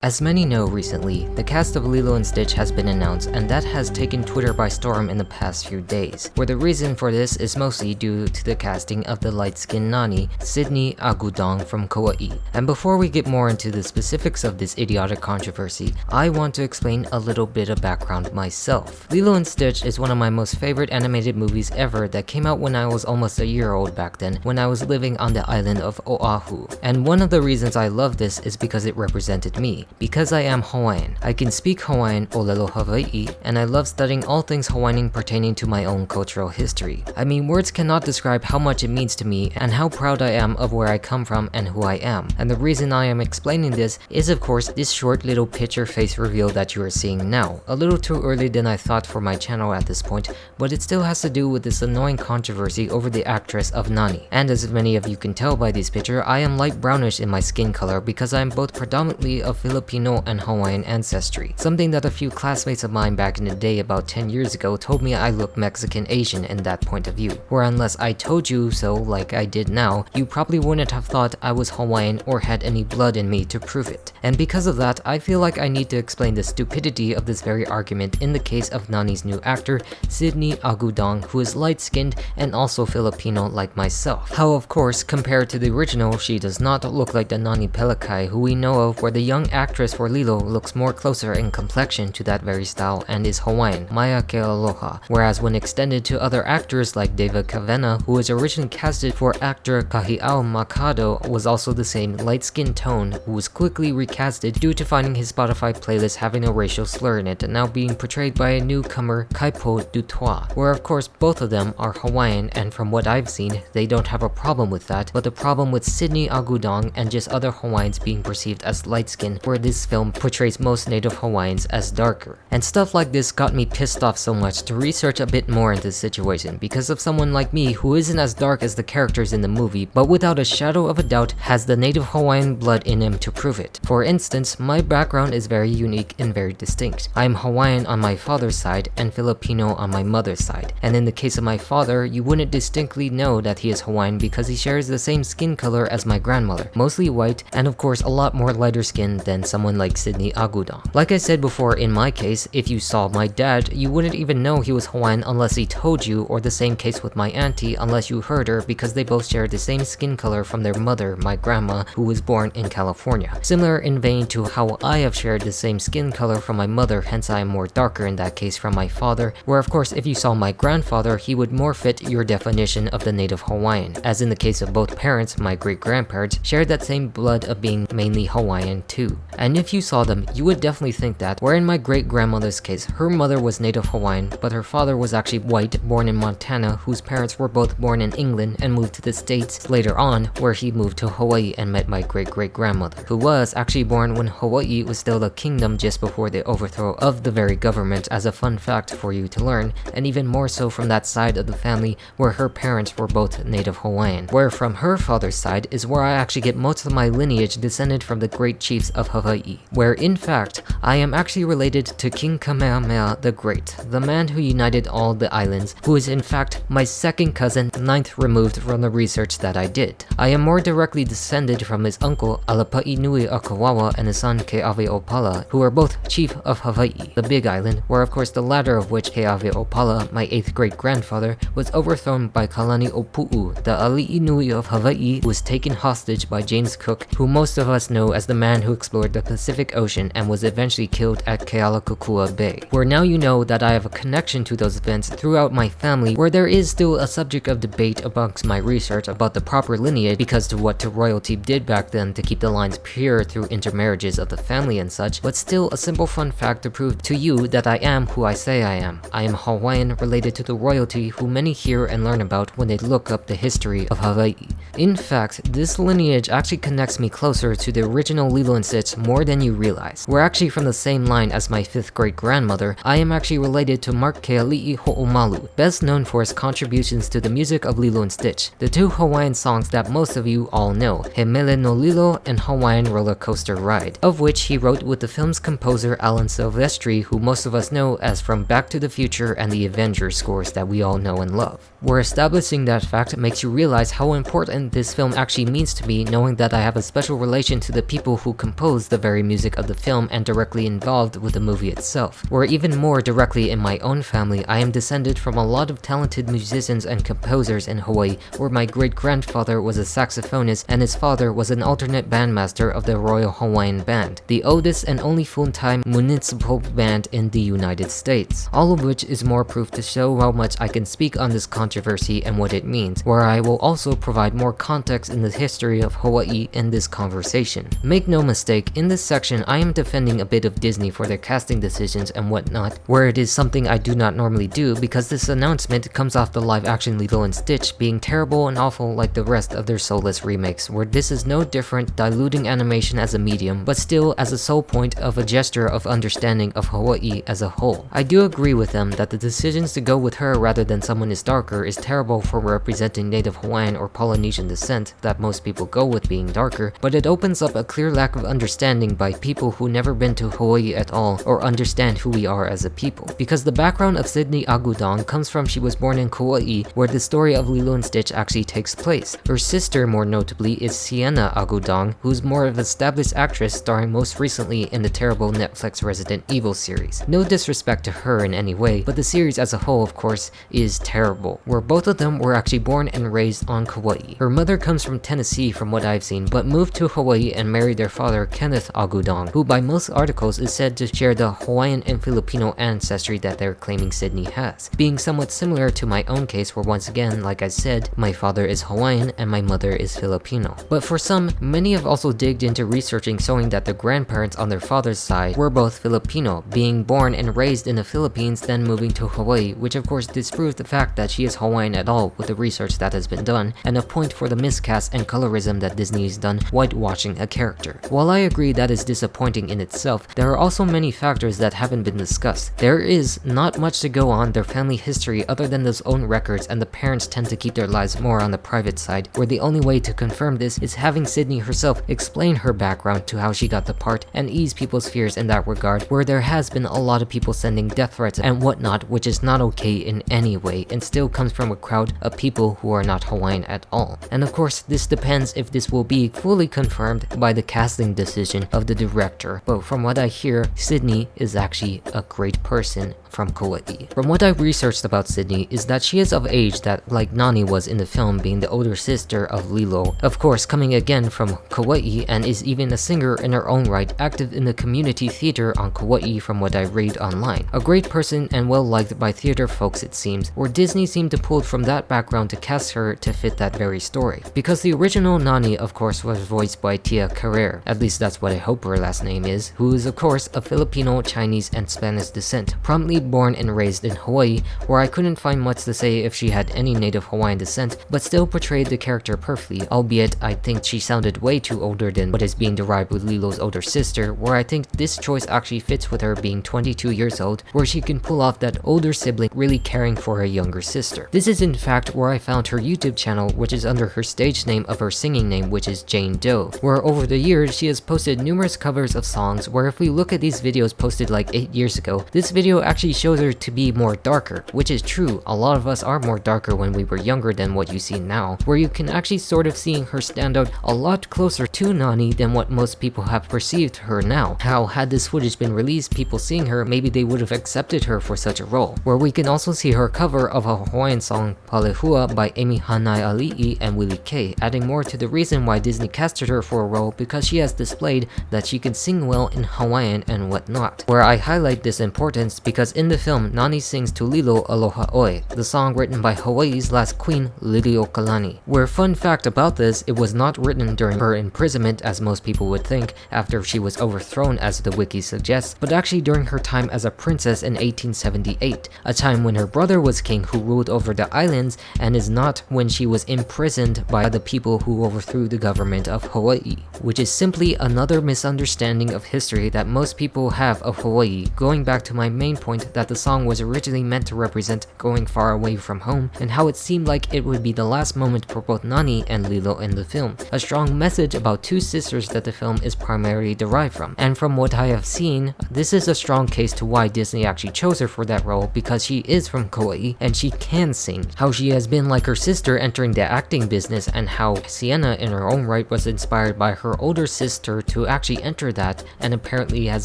As many know recently, the cast of Lilo and Stitch has been announced, and that has taken Twitter by storm in the past few days, where the reason for this is mostly due to the casting of the light-skinned Nani, Sydney Agudong from Kauai. And before we get more into the specifics of this idiotic controversy, I want to explain a little bit of background myself. Lilo and Stitch is one of my most favorite animated movies ever that came out when I was almost a year old back then, when I was living on the island of Oahu. And one of the reasons I love this is because it represented me. Because I am Hawaiian, I can speak Hawaiian Olelo Hawaii, and I love studying all things Hawaiian pertaining to my own cultural history. I mean, words cannot describe how much it means to me and how proud I am of where I come from and who I am. And the reason I am explaining this is of course this short little picture face reveal that you are seeing now. A little too early than I thought for my channel at this point, but it still has to do with this annoying controversy over the actress of Nani. And as many of you can tell by this picture, I am light brownish in my skin color because I am both predominantly of Filipino and Hawaiian ancestry, something that a few classmates of mine back in the day about 10 years ago told me I look Mexican Asian in that point of view, where unless I told you so like I did now, you probably wouldn't have thought I was Hawaiian or had any blood in me to prove it. And because of that, I feel like I need to explain the stupidity of this very argument in the case of Nani's new actor, Sydney Agudong, who is light-skinned and also Filipino like myself. How of course, compared to the original, she does not look like the Nani Pelekai who we know of, where the young actress for Lilo looks more closer in complexion to that very style and is Hawaiian, Maya Kealoha, whereas when extended to other actors like David Kavena, who was originally casted for actor Kahiao Makado, was also the same light-skinned tone, who was quickly recasted due to finding his Spotify playlist having a racial slur in it and now being portrayed by a newcomer, Kaipo Dutoit, where of course both of them are Hawaiian, and from what I've seen, they don't have a problem with that, but the problem with Sydney Agudong and just other Hawaiians being perceived as light-skinned, where this film portrays most native Hawaiians as darker. And stuff like this got me pissed off so much to research a bit more into the situation because of someone like me who isn't as dark as the characters in the movie, but without a shadow of a doubt has the native Hawaiian blood in him to prove it. For instance, my background is very unique and very distinct. I am Hawaiian on my father's side and Filipino on my mother's side. And in the case of my father, you wouldn't distinctly know that he is Hawaiian because he shares the same skin color as my grandmother, mostly white and of course a lot more lighter skin than someone like Sydney Agudong. Like I said before, in my case, if you saw my dad, you wouldn't even know he was Hawaiian unless he told you, or the same case with my auntie unless you heard her, because they both share the same skin color from their mother, my grandma, who was born in California. Similar in vein to how I have shared the same skin color from my mother, hence I am more darker in that case from my father, where of course if you saw my grandfather, he would more fit your definition of the native Hawaiian, as in the case of both parents, my great-grandparents shared that same blood of being mainly Hawaiian too. And if you saw them, you would definitely think that, where in my great-grandmother's case, her mother was native Hawaiian, but her father was actually white, born in Montana, whose parents were both born in England and moved to the States later on, where he moved to Hawaii and met my great-great-grandmother, who was actually born when Hawaii was still a kingdom just before the overthrow of the very government, as a fun fact for you to learn, and even more so from that side of the family where her parents were both native Hawaiian, where from her father's side is where I actually get most of my lineage descended from the great chiefs of Hawaii, where in fact, I am actually related to King Kamehameha the Great, the man who united all the islands, who is in fact my second cousin, ninth removed from the research that I did. I am more directly descended from his uncle Alapa'i Nui Akawawa and his son Keaweopala, who are both chief of Hawaii, the Big Island, where of course the latter of which, Keaweopala, my 8th great-grandfather, was overthrown by Kalani Opu'u, the Ali'i Nui of Hawaii, who was taken hostage by James Cook, who most of us know as the man who explored the Pacific Ocean and was eventually killed at Kealakekua Bay. Where now you know that I have a connection to those events throughout my family, where there is still a subject of debate amongst my research about the proper lineage because to what royalty did back then to keep the lines pure through intermarriages of the family and such, but still a simple fun fact to prove to you that I am who I say I am. I am Hawaiian related to the royalty who many hear and learn about when they look up the history of Hawaii. In fact, this lineage actually connects me closer to the original Lilo and Stitch more than you realize. We're actually from the same line as my 5th great-grandmother. I am actually related to Mark Keali'i Ho'omalu, best known for his contributions to the music of Lilo and Stitch, the two Hawaiian songs that most of you all know, He Mele no Lilo and Hawaiian Roller Coaster Ride, of which he wrote with the film's composer Alan Silvestri, who most of us know as from Back to the Future and the Avengers scores that we all know and love. Where establishing that fact makes you realize how important this film actually means to me, knowing that I have a special relation to the people who composed the very music of the film and directly involved with the movie itself. Or even more directly in my own family, I am descended from a lot of talented musicians and composers in Hawaii, where my great-grandfather was a saxophonist and his father was an alternate bandmaster of the Royal Hawaiian Band, the oldest and only full-time municipal band in the United States. All of which is more proof to show how much I can speak on this controversy and what it means, where I will also provide more context in the history of Hawaii in this conversation. Make no mistake, in this section I am defending a bit of Disney for their casting decisions and whatnot, where it is something I do not normally do because this announcement comes off the live-action Lilo and Stitch being terrible and awful like the rest of their soulless remakes, where this is no different, diluting animation as a medium, but still as a sole point of a gesture of understanding of Hawaii as a whole. I do agree with them that the decisions to go with her rather than someone is darker is terrible for representing Native Hawaiian or Polynesian descent, that most people go with being darker, but it opens up a clear lack of understanding by people who never been to Hawaii at all or understand who we are as a people. Because the background of Sydney Agudong comes from she was born in Kauai, where the story of Lilo and Stitch actually takes place. Her sister, more notably, is Sienna Agudong, who's more of an established actress starring most recently in the terrible Netflix Resident Evil series. No disrespect to her in any way, but the series as a whole, of course, is terrible, where both of them were actually born and raised on Kauai. Her mother comes from Tennessee from what I've seen, but moved to Hawaii and married their father, Kenneth Agudong, who by most articles is said to share the Hawaiian and Filipino ancestry that they're claiming Sydney has, being somewhat similar to my own case where once again, like I said, my father is Hawaiian and my mother is Filipino. But for some, many have also digged into researching showing that the grandparents on their father's side were both Filipino, being born and raised in the Philippines then moving to Hawaii, which of course disproves the fact that she is Hawaiian at all with the research that has been done, and a point for the miscast and colorism that Disney has done whitewashing a character. While I agree that is disappointing in itself, there are also many factors that haven't been discussed. There is not much to go on their family history other than those own records, and the parents tend to keep their lives more on the private side, where the only way to confirm this is having Sydney herself explain her background to how she got the part and ease people's fears in that regard, where there has been a lot of people sending death threats and whatnot, which is not okay in any way and still comes from a crowd of people who are not Hawaiian at all. And of course, this depends if this will be fully confirmed by the casting decision of the director, but from what I hear, Sydney is actually a great person from Kauai. From what I've researched about Sydney is that she is of age that, like Nani was in the film, being the older sister of Lilo, of course coming again from Kauai, and is even a singer in her own right, active in the community theater on Kauai from what I read online. A great person and well liked by theater folks it seems, where Disney seemed to pull from that background to cast her to fit that very story. Because the original Nani of course was voiced by Tia Carrere, at least that's what I hope her last name is, who is of course of Filipino, Chinese, and Spanish descent, promptly born and raised in Hawaii, where I couldn't find much to say if she had any native Hawaiian descent, but still portrayed the character perfectly, albeit I think she sounded way too older than what is being derived with Lilo's older sister, where I think this choice actually fits with her being 22 years old, where she can pull off that older sibling really caring for her younger sister. This is in fact where I found her YouTube channel, which is under her stage name of her singing name, which is Jane Doe, where over the years she has posted numerous covers of songs, where if we look at these videos posted like 8 years ago, this video actually shows her to be more darker, which is true. A lot of us are more darker when we were younger than what you see now, where you can actually sort of seeing her stand out a lot closer to Nani than what most people have perceived her now. How had this footage been released, people seeing her, maybe they would have accepted her for such a role, where we can also see her cover of a Hawaiian song Palehua by Amy Hanai Ali'i and Willie K, adding more to the reason why Disney casted her for a role, because she has displayed that she can sing well in Hawaiian and whatnot. Where I highlight this importance because in the film, Nani sings to Lilo Aloha Oe, the song written by Hawaii's last queen, Liliuokalani. Where fun fact about this, it was not written during her imprisonment as most people would think, after she was overthrown as the wiki suggests, but actually during her time as a princess in 1878, a time when her brother was king who ruled over the islands, and is not when she was imprisoned by the people who overthrew the government of Hawaii, which is simply another misunderstanding of history that most people have of Hawaii, going back to my main point fact that the song was originally meant to represent going far away from home, and how it seemed like it would be the last moment for both Nani and Lilo in the film. A strong message about two sisters that the film is primarily derived from. And from what I have seen, this is a strong case to why Disney actually chose her for that role, because she is from Kauai and she can sing. How she has been like her sister entering the acting business, and how Sienna in her own right was inspired by her older sister to actually enter that, and apparently has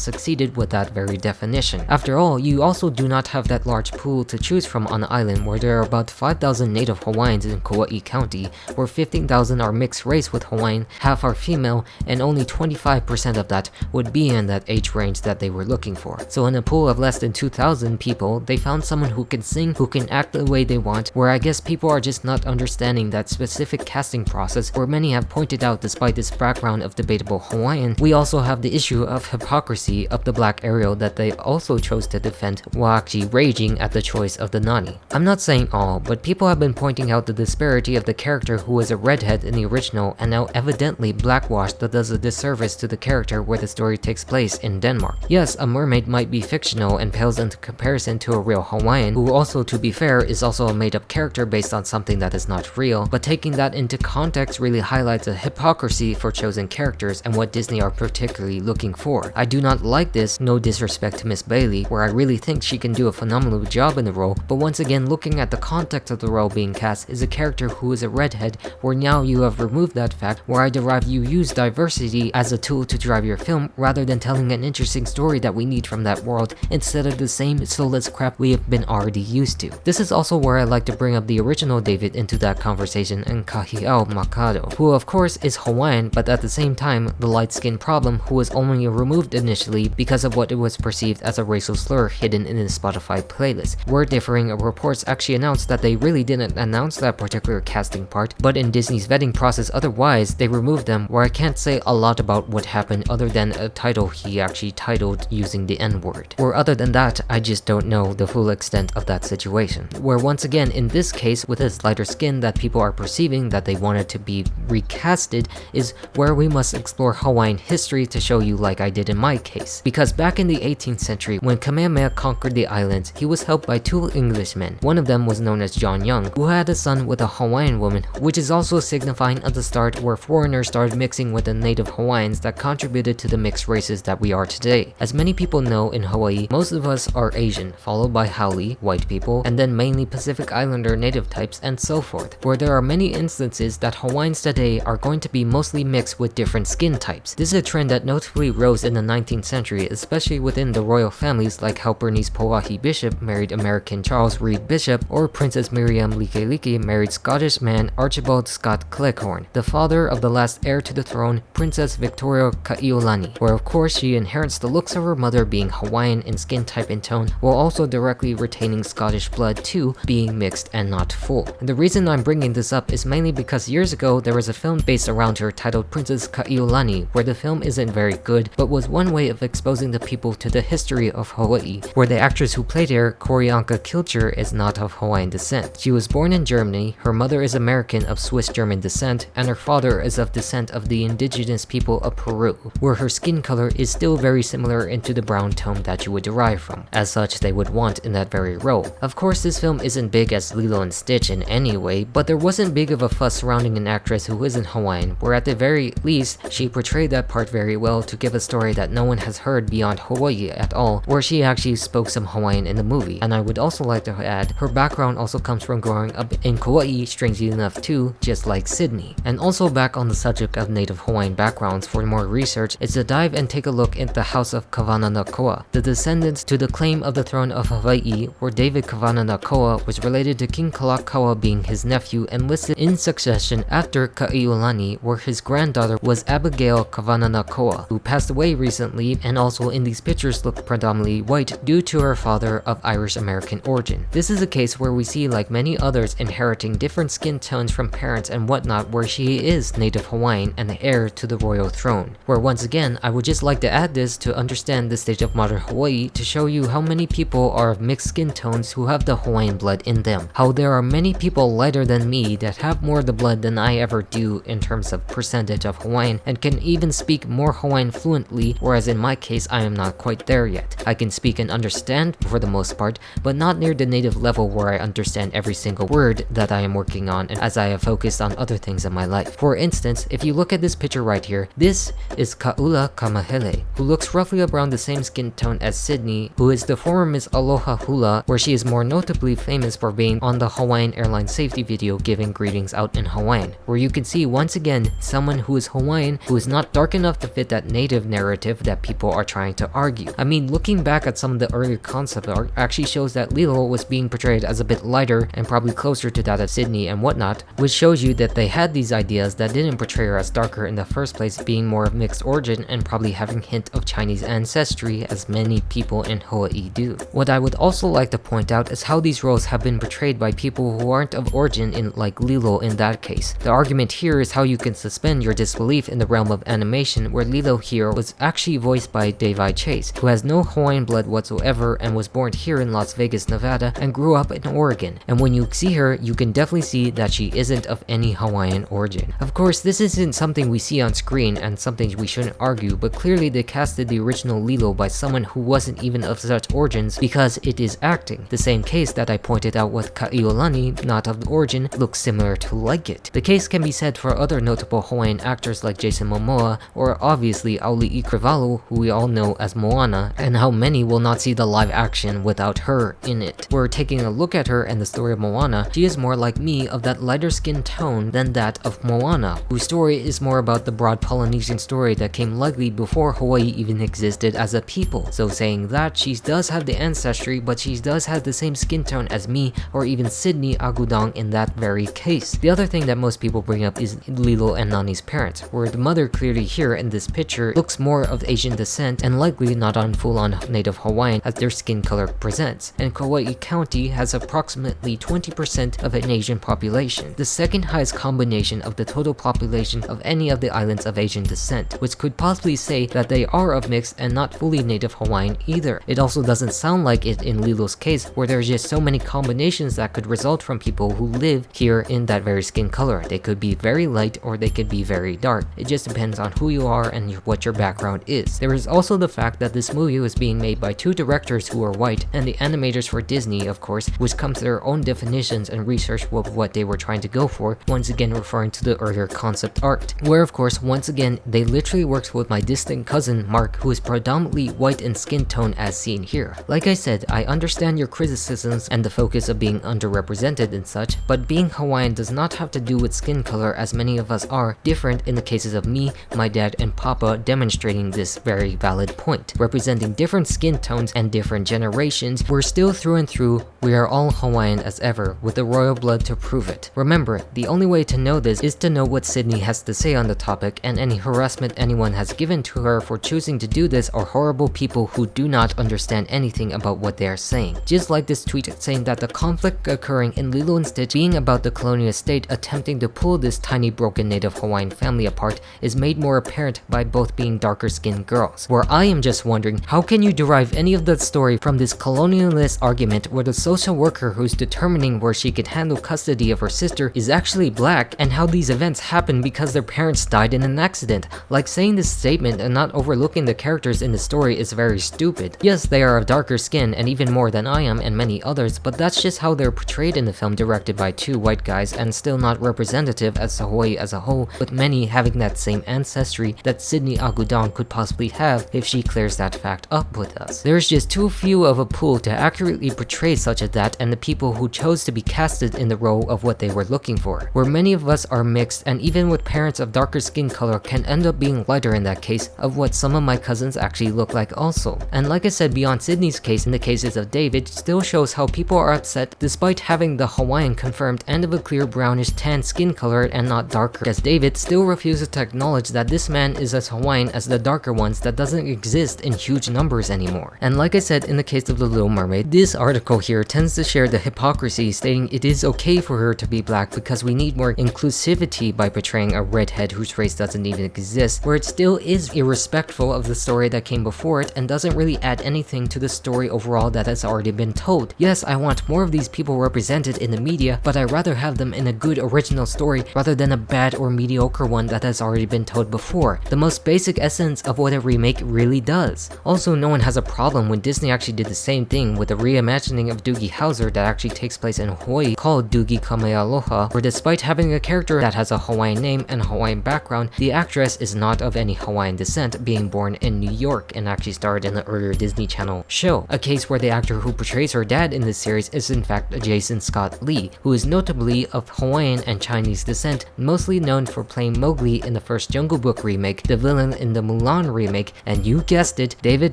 succeeded with that very definition. After all, you also do not have that large pool to choose from on the island, where there are about 5,000 native Hawaiians in Kauai County, where 15,000 are mixed race with Hawaiian, half are female, and only 25% of that would be in that age range that they were looking for. So in a pool of less than 2,000 people, they found someone who can sing, who can act the way they want, where I guess people are just not understanding that specific casting process, where many have pointed out despite this background of debatable Hawaiian, we also have the issue of hypocrisy of the black Ariel that they also chose to defend, while actually raging at the choice of the Nani. I'm not saying all, but people have been pointing out the disparity of the character who was a redhead in the original and now evidently blackwashed, that does a disservice to the character where the story takes place in Denmark. Yes, a mermaid might be fictional and pales into comparison to a real Hawaiian, who also, to be fair, is also a made-up character based on something that is not real, but taking that into context really highlights the hypocrisy for chosen characters and what Disney are particularly looking for. I do not like this, no disrespect to Miss Bailey, where I really think she can do a phenomenal job in the role, but once again, looking at the context of the role being cast is a character who is a redhead, where now you have removed that fact, where I derive you use diversity as a tool to drive your film rather than telling an interesting story that we need from that world, instead of the same soulless crap we have been already used to. This is also where I like to bring up the original David into that conversation, and Kahiao Makado, who of course is Hawaiian, but at the same time the light skin problem, who was only removed initially because of what it was perceived as a racial slur hidden in his Spotify playlist, where differing reports actually announced that they really didn't announce that particular casting part, but in Disney's vetting process otherwise they removed them, where I can't say a lot about what happened other than a title he actually titled using the N-word. Or other than that, I just don't know the full extent of that situation, where once again in this case with his lighter skin that people are perceiving that they wanted to be recasted is where we must explore Hawaiian history to show you, like I did in my case. Because back in the 18th century, when Kamehameha conquered the islands, he was helped by two Englishmen. One of them was known as John Young, who had a son with a Hawaiian woman, which is also signifying at the start where foreigners started mixing with the native Hawaiians that contributed to the mixed races that we are today. As many people know, in Hawaii, most of us are Asian, followed by Haole, white people, and then mainly Pacific Islander native types and so forth, where there are many instances that Hawaiians today are going to be mostly mixed with different skin types. This is a trend that notably rose in the 19th century, especially within the royal families, like how Bernice Pauahi Bishop married American Charles Reed Bishop, or Princess Miriam Likelike married Scottish man Archibald Scott Cleghorn, the father of the last heir to the throne, Princess Victoria Kaiulani, where of course she inherits the looks of her mother being Hawaiian in skin type and tone, while also directly retaining Scottish blood too, being mixed and not full. And the reason I'm bringing this up is mainly because years ago there was a film based around her titled Princess Kaiulani, where the film isn't very good, but was one way of exposing the people to the history of Hawaii, where the actress who played her, Corianka Kilcher, is not of Hawaiian descent. She was born in Germany, her mother is American of Swiss-German descent, and her father is of descent of the indigenous people of Peru, where her skin color is still very similar into the brown tone that you would derive from. As such, they would want in that very role. Of course, this film isn't big as Lilo and Stitch in any way, but there wasn't big of a fuss surrounding an actress who isn't Hawaiian, where at the very least, she portrayed that part very well to give a story that no one has heard beyond Hawaii at all, where she actually spoke some Hawaiian in the movie. And I would also like to add, her background also comes from growing up in Kauai, strangely enough too, just like Sydney. And also back on the subject of native Hawaiian backgrounds, for more research, is to dive and take a look at the House of Kavananakoa, the descendants to the claim of the throne of Hawaii, where David Kavananakoa was related to King Kalakaua being his nephew and listed in succession after Kaiulani, where his granddaughter was Abigail Kavananakoa, who passed away recently and also in these pictures looked predominantly white due to her father of Irish American origin. This is a case where we see, like many others, inheriting different skin tones from parents and whatnot, where she is native Hawaiian and the heir to the royal throne. Where once again, I would just like to add this to understand the stage of modern Hawaii to show you how many people are of mixed skin tones who have the Hawaiian blood in them. How there are many people lighter than me that have more of the blood than I ever do in terms of percentage of Hawaiian and can even speak more Hawaiian fluently, whereas in my case I am not quite there yet. I can speak and understand understand for the most part, but not near the native level where I understand every single word that I am working on as I have focused on other things in my life. For instance, if you look at this picture right here, this is Kaula Kamahele, who looks roughly around the same skin tone as Sydney, who is the former Miss Aloha Hula, where she is more notably famous for being on the Hawaiian airline safety video giving greetings out in Hawaiian, where you can see once again someone who is Hawaiian who is not dark enough to fit that native narrative that people are trying to argue. I mean, looking back at some of the earlier concept art actually shows that Lilo was being portrayed as a bit lighter and probably closer to that of Sydney and whatnot, which shows you that they had these ideas that didn't portray her as darker in the first place, being more of mixed origin and probably having hint of Chinese ancestry as many people in Hawaii do. What I would also like to point out is how these roles have been portrayed by people who aren't of origin in like Lilo in that case. The argument here is how you can suspend your disbelief in the realm of animation, where Lilo here was actually voiced by Davai Chase, who has no Hawaiian blood whatsoever and was born here in Las Vegas, Nevada and grew up in Oregon. And when you see her, you can definitely see that she isn't of any Hawaiian origin. Of course, this isn't something we see on screen and something we shouldn't argue, but clearly they casted the original Lilo by someone who wasn't even of such origins because it is acting. The same case that I pointed out with Ka'iolani, not of the origin, looks similar to like it. The case can be said for other notable Hawaiian actors like Jason Momoa, or obviously Auli'i Cravalho, who we all know as Moana, and how many will not see the live action without her in it. We're taking a look at her and the story of Moana, she is more like me, of that lighter skin tone than that of Moana, whose story is more about the broad Polynesian story that came likely before Hawaii even existed as a people. So saying that, she does have the ancestry, but she does have the same skin tone as me or even Sydney Agudong in that very case. The other thing that most people bring up is Lilo and Nani's parents, where the mother clearly here in this picture looks more of Asian descent and likely not on full-on native Hawaiian as their skin color presents, and Kauai County has approximately 20% of an Asian population, the second highest combination of the total population of any of the islands of Asian descent, which could possibly say that they are of mixed and not fully native Hawaiian either. It also doesn't sound like it in Lilo's case, where there's just so many combinations that could result from people who live here in that very skin color. They could be very light or they could be very dark. It just depends on who you are and what your background is. There is also the fact that this movie was being made by two directors who are white, and the animators for Disney, of course, which comes to their own definitions and research of what they were trying to go for, once again referring to the earlier concept art, where of course once again they literally worked with my distant cousin Mark, who is predominantly white in skin tone as seen here. Like I said, I understand your criticisms and the focus of being underrepresented and such, but being Hawaiian does not have to do with skin color, as many of us are different in the cases of me, my dad, and Papa, demonstrating this very valid point. Representing different skin tones and different generations, we're still through and through, we are all Hawaiian as ever, with the royal blood to prove it. Remember, the only way to know this is to know what Sydney has to say on the topic, and any harassment anyone has given to her for choosing to do this are horrible people who do not understand anything about what they are saying. Just like this tweet saying that the conflict occurring in Lilo and Stitch being about the colonial state attempting to pull this tiny broken native Hawaiian family apart is made more apparent by both being darker skinned girls, where I am just wondering, how can you derive any of that story from this colonialist argument where the social worker who's determining where she could handle custody of her sister is actually black, and how these events happen because their parents died in an accident? Like, saying this statement and not overlooking the characters in the story is very stupid. Yes, they are of darker skin and even more than I am and many others, but that's just how they're portrayed in the film, directed by two white guys and still not representative as Hawaii as a whole, with many having that same ancestry that Sydney Agudong could possibly have if she clears that fact up with us. There's just too few of a pool to accurately portray such as that, and the people who chose to be casted in the role of what they were looking for, where many of us are mixed, and even with parents of darker skin color can end up being lighter in that case of what some of my cousins actually look like also. And like I said, beyond Sydney's case, in the cases of David, still shows how people are upset despite having the Hawaiian confirmed and of a clear brownish tan skin color and not darker, as David still refuses to acknowledge that this man is as Hawaiian as the darker ones that doesn't exist in huge numbers anymore. And like I said in the case of the Little Mermaid, this article here tends to share the hypocrisy, stating it is okay for her to be black because we need more inclusivity by portraying a redhead whose race doesn't even exist, where it still is irrespectful of the story that came before it and doesn't really add anything to the story overall that has already been told. Yes, I want more of these people represented in the media, but I'd rather have them in a good original story rather than a bad or mediocre one that has already been told before. The most basic essence of what a remake really does. Also, no one has a problem with when Disney actually did the same thing with a reimagining of Doogie Howser that actually takes place in Hawaii called Doogie Kamealoha, where despite having a character that has a Hawaiian name and Hawaiian background, the actress is not of any Hawaiian descent, being born in New York and actually starred in the earlier Disney Channel show. A case where the actor who portrays her dad in this series is in fact Jason Scott Lee, who is notably of Hawaiian and Chinese descent, mostly known for playing Mowgli in the first Jungle Book remake, the villain in the Mulan remake, and you guessed it, David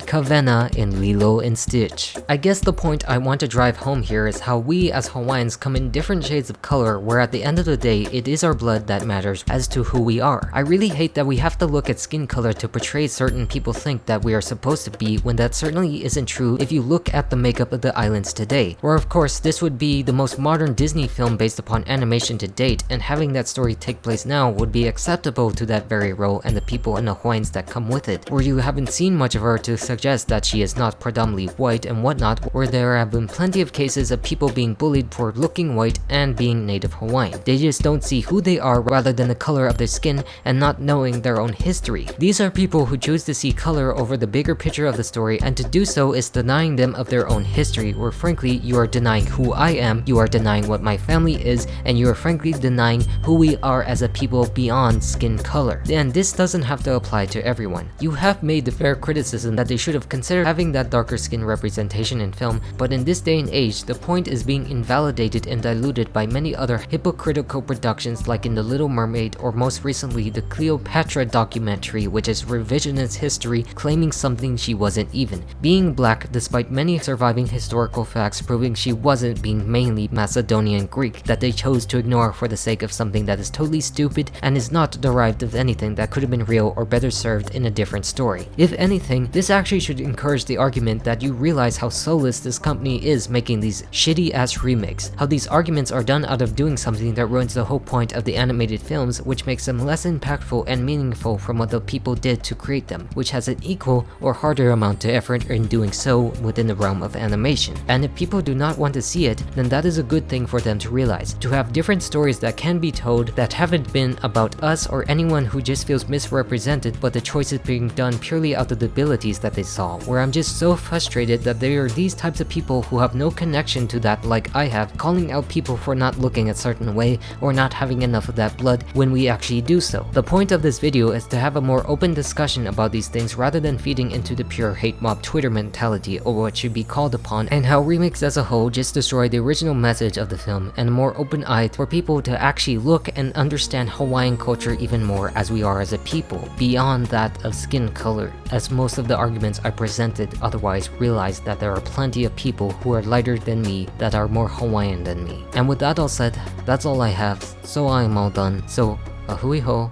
Kavena in Lilo and Stitch. I guess the point I want to drive home here is how we as Hawaiians come in different shades of color, where at the end of the day, it is our blood that matters as to who we are. I really hate that we have to look at skin color to portray certain people think that we are supposed to be, when that certainly isn't true if you look at the makeup of the islands today. Where of course, this would be the most modern Disney film based upon animation to date, and having that story take place now would be acceptable to that very role and the people and the Hawaiians that come with it, where you haven't seen much of her to suggest that she is not predominantly white and whatnot, where there have been plenty of cases of people being bullied for looking white and being native Hawaiian. They just don't see who they are rather than the color of their skin and not knowing their own history. These are people who choose to see color over the bigger picture of the story, and to do so is denying them of their own history, where frankly you are denying who I am, you are denying what my family is, and you are frankly denying who we are as a people beyond skin color. And this doesn't have to apply to everyone. You have made the fair criticism that they should have considered having that darker skin representation in film, but in this day and age, the point is being invalidated and diluted by many other hypocritical productions like in The Little Mermaid, or most recently the Cleopatra documentary, which is revisionist history claiming something she wasn't even. Being black despite many surviving historical facts proving she wasn't, being mainly Macedonian Greek, that they chose to ignore for the sake of something that is totally stupid and is not derived of anything that could have been real or better served in a different story. If anything, this actually should encourage the argument that you realize how soulless this company is making these shitty ass remakes, how these arguments are done out of doing something that ruins the whole point of the animated films, which makes them less impactful and meaningful from what the people did to create them, which has an equal or harder amount to effort in doing so within the realm of animation. And if people do not want to see it, then that is a good thing for them to realize. To have different stories that can be told that haven't been about us or anyone who just feels misrepresented, but the choices being done purely out of the abilities that they saw, where I'm just so frustrated that there are these types of people who have no connection to that like I have, calling out people for not looking a certain way or not having enough of that blood when we actually do so. The point of this video is to have a more open discussion about these things rather than feeding into the pure hate mob Twitter mentality or what should be called upon, and how remakes as a whole just destroy the original message of the film, and a more open eye for people to actually look and understand Hawaiian culture even more as we are as a people, beyond that of skin color, as most of the arguments I presented otherwise realize that there are plenty of people who are lighter than me that are more Hawaiian than me. And with that all said, that's all I have, so I am all done, so ahui ho.